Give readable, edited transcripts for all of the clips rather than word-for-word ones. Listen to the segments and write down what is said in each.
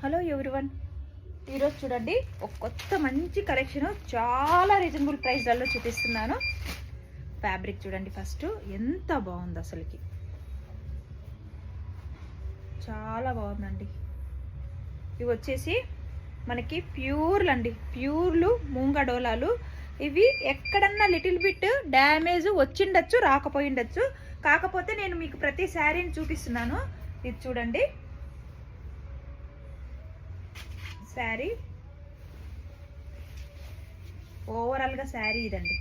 Hello everyone, ఈరోజు చూడండి ఒక కొత్త మంచి కలెక్షన్ చాలా రీజనబుల్ ప్రైస్లలో చూపిస్తున్నాను. ఫ్యాబ్రిక్ చూడండి, ఫస్ట్ ఎంత బాగుంది, అసలుకి చాలా బాగుందండి. ఇవి వచ్చేసి మనకి ప్యూర్లు అండి, ప్యూర్లు మూంగా డోలాలు. ఇవి ఎక్కడన్నా లిటిల్ బిట్ డ్యామేజ్ వచ్చిండొచ్చు, రాకపోయిండొచ్చు. కాకపోతే నేను మీకు ప్రతి శారీని చూపిస్తున్నాను. ఇది చూడండి, శారీ ఓవరాల్గా శారీ ఇదండి.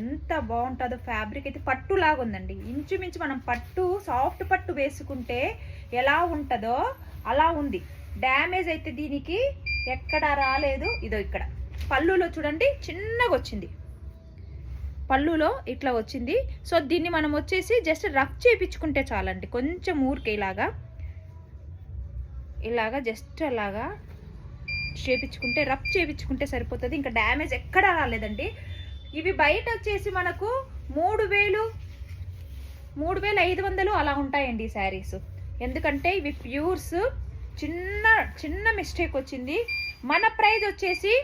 ఎంత బాగుంటుందో ఫ్యాబ్రిక్ అయితే, పట్టు లాగా ఉందండి. ఇంచుమించు మనం పట్టు, సాఫ్ట్ పట్టు వేసుకుంటే ఎలా ఉంటుందో అలా ఉంది. డ్యామేజ్ అయితే దీనికి ఎక్కడ రాలేదు. ఇదో ఇక్కడ పళ్ళులో చూడండి, చిన్నగా వచ్చింది, పళ్ళులో ఇట్లా వచ్చింది. సో దీన్ని మనం వచ్చేసి జస్ట్ రఫ్ చేయించుకుంటే చాలండి. కొంచెం ఊరికే ఇలాగా జస్ట్ అలాగా చేయించుకుంటే, రఫ్ చేయించుకుంటే సరిపోతుంది. ఇంకా డ్యామేజ్ ఎక్కడా రాలేదండి. ఇవి బయట వచ్చేసి మనకు 3,500 అలా ఉంటాయండి ఈ శారీస్. ఎందుకంటే ఇవి ప్యూర్స్. చిన్న మిస్టేక్ వచ్చింది. మన ప్రైస్ వచ్చేసి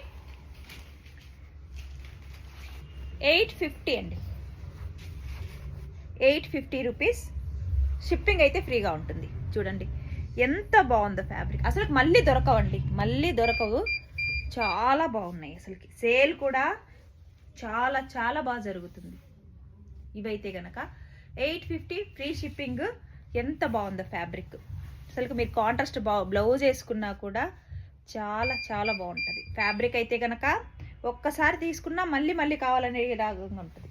850 అండి, 850 రూపీస్. షిప్పింగ్ అయితే ఫ్రీగా ఉంటుంది. చూడండి ఎంత బాగుందో ఫ్యాబ్రిక్. అసలు మళ్ళీ దొరకవండి, మళ్ళీ దొరకవు. చాలా బాగున్నాయి. అసలుకి సేల్ కూడా చాలా చాలా బాగా జరుగుతుంది. ఇవైతే గనక 850 ఫ్రీ షిప్పింగ్. ఎంత బాగుందో ఫ్యాబ్రిక్. అసలు మీరు కాంట్రాస్ట్ బ్లౌజ్ వేసుకున్నా కూడా చాలా చాలా బాగుంటుంది. ఫ్యాబ్రిక్ అయితే గనక ఒక్కసారి తీసుకున్నా మళ్ళీ మళ్ళీ కావాలనేలాగా ఉంటుంది.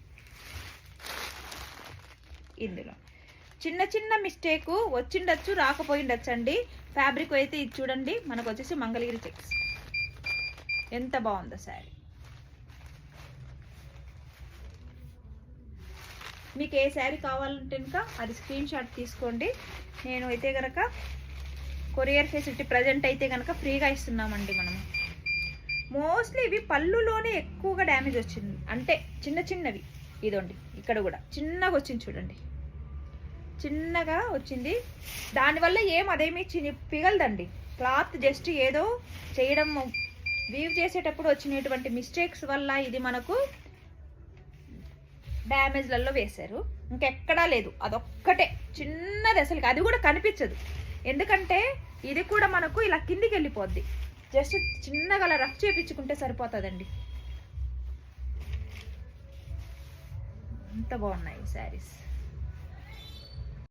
ఇందులో చిన్న మిస్టేక్ వచ్చిండొచ్చు, రాకపోయిండొచ్చు అండి. ఫ్యాబ్రిక్ అయితే ఇది చూడండి, మనకు వచ్చేసి మంగళగిరి చెక్స్. ఎంత బాగుందో శారీ. మీకు ఏ శారీ కావాలంటే కనుక అది స్క్రీన్ షాట్ తీసుకోండి. నేను అయితే కనుక కొరియర్ ఫెసిలిటీ ప్రజెంట్ అయితే కనుక ఫ్రీగా ఇస్తున్నామండి మనము. మోస్ట్లీ ఇవి పళ్ళులోనే ఎక్కువగా డ్యామేజ్ వచ్చింది, అంటే చిన్నవి. ఇదండి ఇక్కడ కూడా చిన్నగా వచ్చింది చూడండి, చిన్నగా వచ్చింది. దానివల్ల అదేమీ పిగలదండి. క్లాత్ జస్ట్ ఏదో చేయడం, వీవ్ చేసేటప్పుడు వచ్చినటువంటి మిస్టేక్స్ వల్ల ఇది మనకు డ్యామేజ్లలో వేశారు. ఇంకెక్కడా లేదు, అదొక్కటే చిన్నది. అసలు అది కూడా కనిపించదు, ఎందుకంటే ఇది కూడా మనకు ఇలా కిందికి వెళ్ళిపోద్ది. జస్ట్ చిన్నగా అలా రఫ్ చేయించుకుంటే సరిపోతుందండి. ఎంత బాగున్నాయి శారీస్.